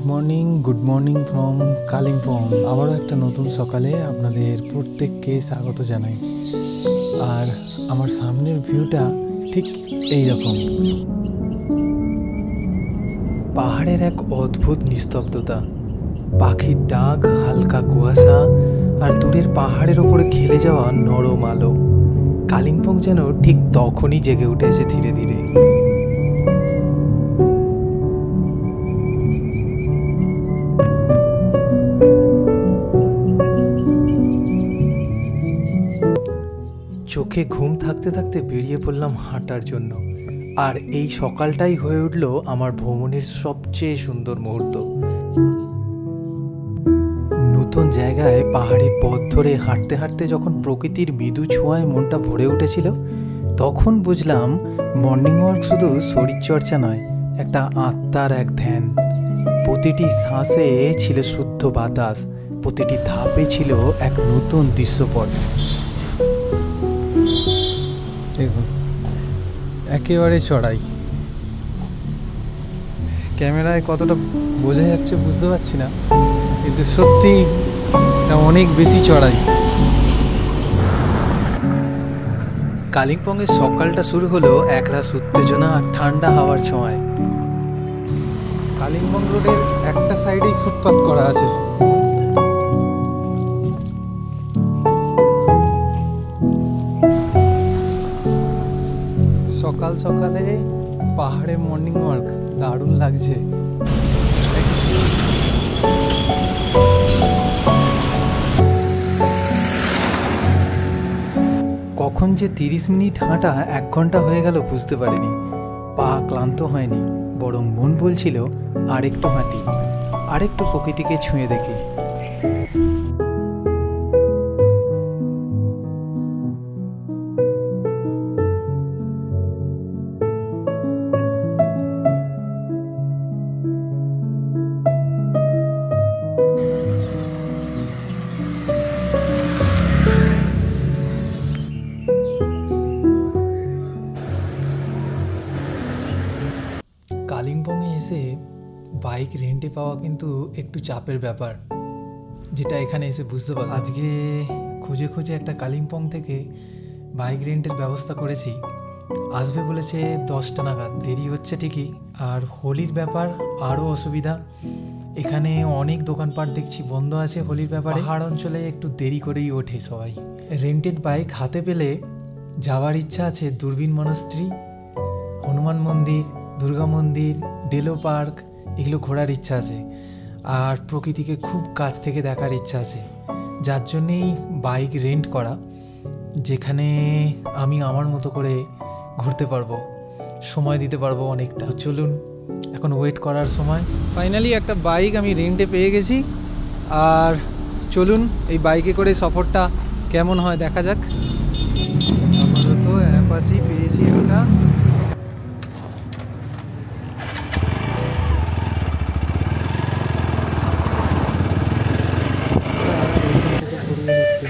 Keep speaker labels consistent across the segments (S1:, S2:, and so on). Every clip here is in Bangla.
S1: Morning from Kalimpong. আবারও একটা নতুন সকালে আপনাদের প্রত্যেককে স্বাগত জানাই। আর আমার সামনের ভিউটা ঠিক এই রকম। পাহাড়ের এক অদ্ভুত নিস্তব্ধতা, পাখির ডাক, হালকা কুয়াশা আর দূরের পাহাড়ের ওপরে খেলে যাওয়া নরম আলো। কালিম্পং যেন ঠিক তখনই জেগে উঠেছে ধীরে ধীরে। চোখে ঘুম থাকতে থাকতে বেরিয়ে পড়লাম হাঁটার জন্য। আর এই সকালটাই হয়ে উঠল আমার ভ্রমণের সবচেয়ে সুন্দর মুহূর্ত। নতুন জায়গায় পাহাড়ের পথ ধরে হাঁটতে হাঁটতে যখন প্রকৃতির মৃদু ছোঁয়ায় মনটা ভরে উঠেছিল, তখন বুঝলাম মর্নিং ওয়াক শুধু শরীরচর্চা নয়, একটা আত্মার এক ধ্যান। প্রতিটি শ্বাসে ছিল শুদ্ধ বাতাস, প্রতিটি ধাপে ছিল এক নতুন দৃশ্যপট। দেখুন, একেবারে চড়াই। ক্যামেরায় কতটা বোঝা যাচ্ছে বুঝতে পারছি না, কিন্তু সত্যি এটা অনেক বেশি চড়াই। কালিম্পংয়ের সকালটা শুরু হলো একরাশ উত্তেজনা আর ঠান্ডা হাওয়ার ছোঁয়ায়। কালিম্পং রোডের একটা সাইডেই ফুটপাত করা আছে। সকাল সকালে পাহাড়ে মর্নিং ওয়াক দারুণ লাগছে। কখন যে 30 মিনিট হাঁটা 1 ঘন্টা হয়ে গেল বুঝতে পারিনি। পা ক্লান্ত হয়নি, বরং মন বলছিল আরেকটু হাঁটি, আরেকটু প্রকৃতিকে ছুঁয়ে দেখি। কালিম্পংয়ে এসে বাইক রেন্টে পাওয়া কিন্তু একটু চাপের ব্যাপার, যেটা এখানে এসে বুঝতে পারলাম। আজকে খুঁজে খুঁজে একটা কালিম্পং থেকে বাইক রেন্টের ব্যবস্থা করেছি। আসবে বলেছে 10টা নাগাদ, দেরি হচ্ছে ঠিকই। আর হোলির ব্যাপার আরও অসুবিধা, এখানে অনেক দোকানপাট দেখছি বন্ধ আছে হোলির ব্যাপারে। পাহাড় অঞ্চলে একটু দেরি করেই ওঠে সবাই। রেন্টেড বাইক হাতে পেলে যাওয়ার ইচ্ছা আছে দূরবীন মনাস্ট্রি, হনুমান মন্দির, দুর্গা মন্দির, ডেলো পার্ক, এগুলো ঘোরার ইচ্ছা আছে। আর প্রকৃতিকে খুব কাছ থেকে দেখার ইচ্ছা আছে, যার জন্যেই বাইক রেন্ট করা, যেখানে আমি আমার মতো করে ঘুরতে পারবো, সময় দিতে পারবো অনেকটা। চলুন, এখন ওয়েট করার সময়। ফাইনালি একটা বাইক আমি রেন্টে পেয়ে গেছি। আর চলুন এই বাইকে করে সফরটা কেমন হয় দেখা যাক। আপাতত অ্যাপাচি পেয়েছি একটা।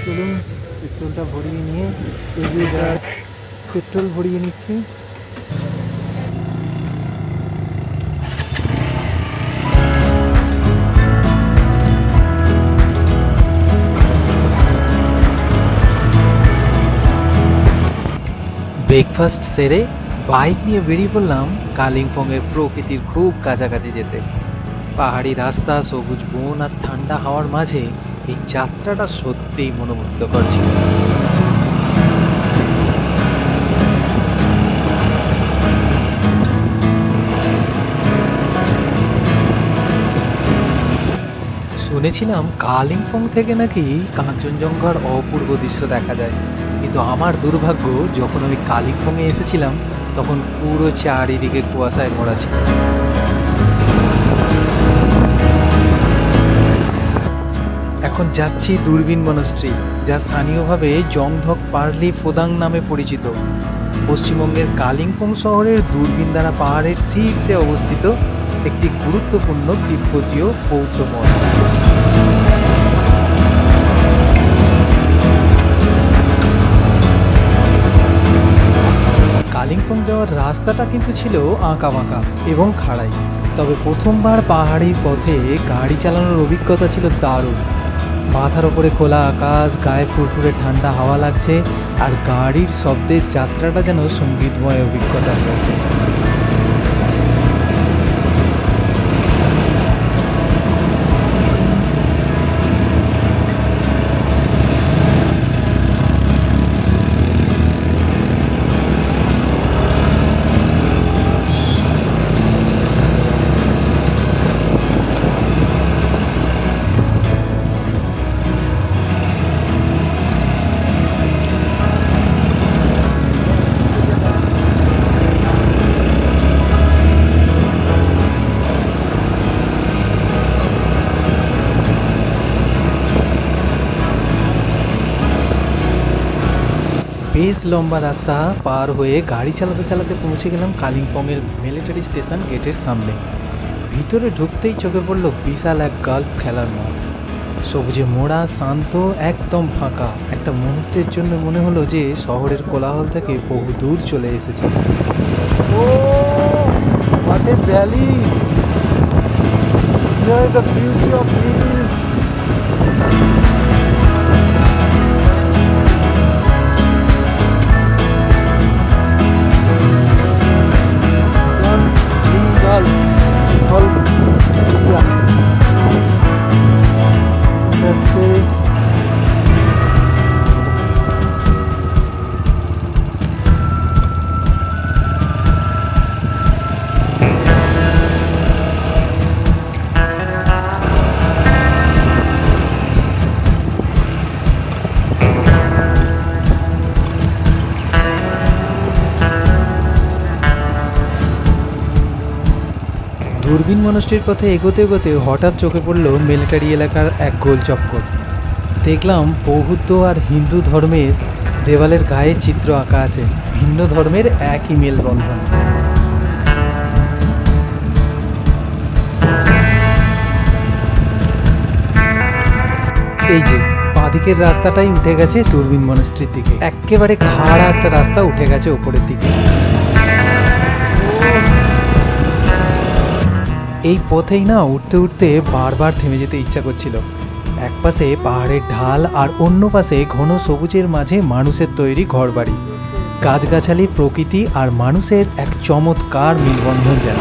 S1: চলুন পেট্রোলটা ভরিয়ে নিয়ে এগিয়ে যাওয়ার। পেট্রোল ভরিয়ে নিচ্ছি। ব্রেকফাস্ট সেরে বাইক নিয়ে বেরিয়ে পড়লাম কালিম্পংয়ের প্রকৃতির খুব কাছাকাছি যেতে। পাহাড়ি রাস্তা, সবুজ বন আর ঠান্ডা হাওয়ার মাঝে এই যাত্রাটা সত্যিই মনোমুগ্ধকর ছিল। শুনেছিলাম কালিম্পং থেকে নাকি কাঞ্চনজঙ্ঘার অপূর্ব দৃশ্য দেখা যায়, কিন্তু আমার দুর্ভাগ্য, যখন আমি কালিম্পংয়ে এসেছিলাম তখন পুরো চারিদিকে কুয়াশায় মোড়া ছিল। এখন যাচ্ছি দূরবীন মনাস্ট্রি, যা স্থানীয়ভাবে জংধক পার্লি ফোদাং নামে পরিচিত। পশ্চিমবঙ্গের কালিম্পং শহরের দূরবীনদারা পাহাড়ের শীর্ষে অবস্থিত একটি গুরুত্বপূর্ণ তিব্বতীয় বৌদ্ধ মঠ। কালিম্পং যাওয়ার রাস্তাটা কিন্তু ছিল আঁকা বাঁকা এবং খাড়াই, তবে প্রথমবার পাহাড়ি পথে গাড়ি চালানোর অভিজ্ঞতা ছিল দারুণ। মাথার ওপরে খোলা আকাশ, গায়ে ফুরফুরে ঠান্ডা হাওয়া লাগছে, আর গাড়ির শব্দের যাত্রাটা যেন সঙ্গীতময় অভিজ্ঞতা লাগছে। বেশ লম্বা রাস্তা পার হয়ে গাড়ি চালাতে চালাতে পৌঁছে গেলাম কালিম্পংয়ের মিলিটারি স্টেশন গেটের সামনে। ভিতরে ঢুকতেই চোখে পড়ল বিশাল এক গল্ফ খেলার মাঠ। সবুজে মোড়া, শান্ত, একদম ফাঁকা। একটা মুহূর্তের জন্য মনে হলো যে শহরের কোলাহল থেকে বহু দূর চলে এসেছে। ও what a valley! Enjoy the beauty of hills. দূরবীন মনস্ট্রির পথে এগোতে এগোতে হঠাৎ চোখে পড়ল মিলিটারি এলাকার এক গোল চক্কর। দেখলাম বৌদ্ধ আর হিন্দু ধর্মের দেওয়ালের গায়ে চিত্র আঁকা আছে, ভিন্ন ধর্মের একই মেলবন্ধন। এই যে বাঁদিকের রাস্তাটাই উঠে গেছে দূরবীন মনস্ট্রির দিকে, একেবারে খাড়া একটা রাস্তা উঠে গেছে ওপরের দিকে। এই পথেই না উঠতে উঠতে বারবার থেমে যেতে ইচ্ছা করছিল। এক পাশে পাহাড়ের ঢাল আর অন্য পাশে ঘন সবুজের মাঝে মানুষের তৈরি ঘরবাড়ি, গাছগাছালি, প্রকৃতি আর মানুষের এক চমৎকার মেলবন্ধন যেন।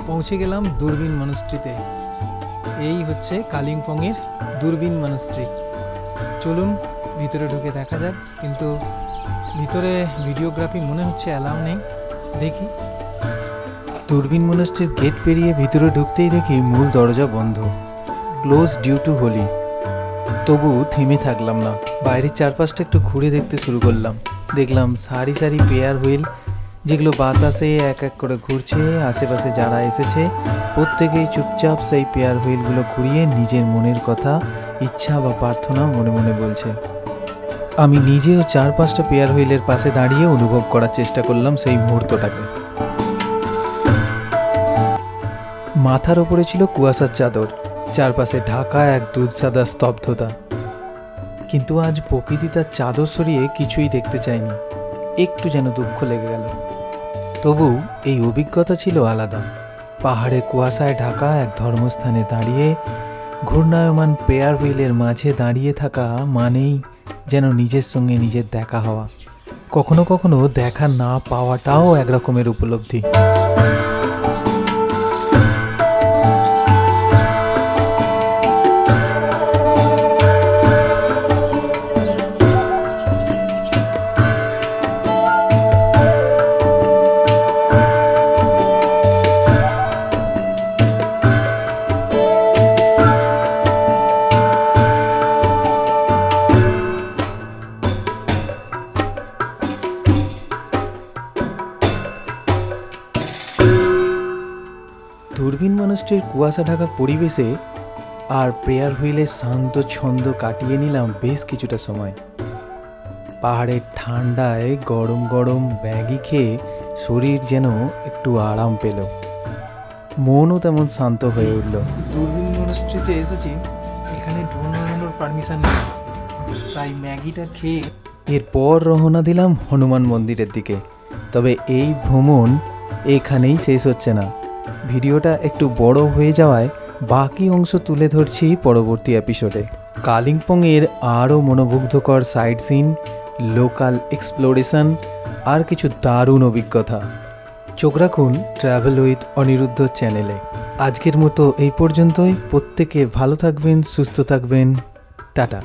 S1: পৌঁছে গেলাম দূরবীন মনস্ট্রিতে। এই হচ্ছে কালিম্পংয়ের দূরবীন মনস্ট্রি। চলুন ভিতরে ঢুকে দেখা যাক, কিন্তু ভিতরে ভিডিওগ্রাফি মনে হচ্ছে অ্যালাউ নেই, দেখি। দূরবীন মনস্ট্রির গেট পেরিয়ে ভিতরে ঢুকতেই দেখি মূল দরজা বন্ধ, ক্লোজ ডিউ টু হোলি। তবু থেমে থাকলাম না, বাইরের চারপাশটা একটু ঘুরে দেখতে শুরু করলাম। দেখলাম সারি সারি পেয়ার হুইল, যেগুলো বাতাসে এক এক করে ঘুরছে। আশেপাশে যারা এসেছে প্রত্যেকেই চুপচাপ সেই পেয়ার হুইলগুলো ঘুরিয়ে নিজের মনের কথা, ইচ্ছা বা প্রার্থনা মনে মনে বলছে। আমি নিজেও 4-5টা পেয়ার হুইলের পাশে দাঁড়িয়ে অনুভব করার চেষ্টা করলাম সেই মুহূর্তটাকে। মাথার ওপরে ছিল কুয়াশার চাদর, চারপাশে ঢাকা এক দুধসাদা স্তব্ধতা। কিন্তু আজ প্রকৃতি তার চাদর সরিয়ে কিছুই দেখতে চায়নি, একটু যেন দুঃখ লেগে গেল। তবু এই অভিজ্ঞতা ছিল আলাদা। পাহাড়ে কুয়াশায় ঢাকা এক ধর্মস্থানে দাঁড়িয়ে ঘূর্ণায়মান পেয়ার হুইলের মাঝে দাঁড়িয়ে থাকা মানেই যেন নিজের সঙ্গে নিজের দেখা হওয়া। কখনো কখনো দেখা না পাওয়াটাও একরকমের উপলব্ধি।
S2: দূরবীন মনস্ট্রির কুয়াশা ঢাকা পরিবেশে আর প্রেয়ার হুইলের শান্ত ছন্দ কাটিয়ে নিলাম বেশ কিছুটা সময়। পাহাড়ের ঠান্ডায় গরম গরম ম্যাগি খেয়ে শরীর যেন একটু আরাম পেল, মনও তেমন শান্ত হয়ে উঠল।
S1: দূরবীন মনস্ট্রিতে এসেছি, এখানে ড্রোন নামানোর পারমিশন নেই, তাই ম্যাগিটা খেয়ে
S2: এরপর রওনা দিলাম হনুমান মন্দিরের দিকে। তবে এই ভ্রমণ এখানেই শেষ হচ্ছে না। ভিডিওটা একটু বড় হয়ে যাওয়ায় বাকি অংশ তুলে ধরছি পরবর্তী এপিসোডে। কালিম্পংয়ের আরও মনোমুগ্ধকর সাইট সিন, লোকাল এক্সপ্লোরেশন আর কিছু দারুণ অভিজ্ঞতা। চোখ রাখুন ট্রাভেল উইথ অনিরুদ্ধ চ্যানেলে। আজকের মতো এই পর্যন্তই। প্রত্যেকে ভালো থাকবেন, সুস্থ থাকবেন। টাটা।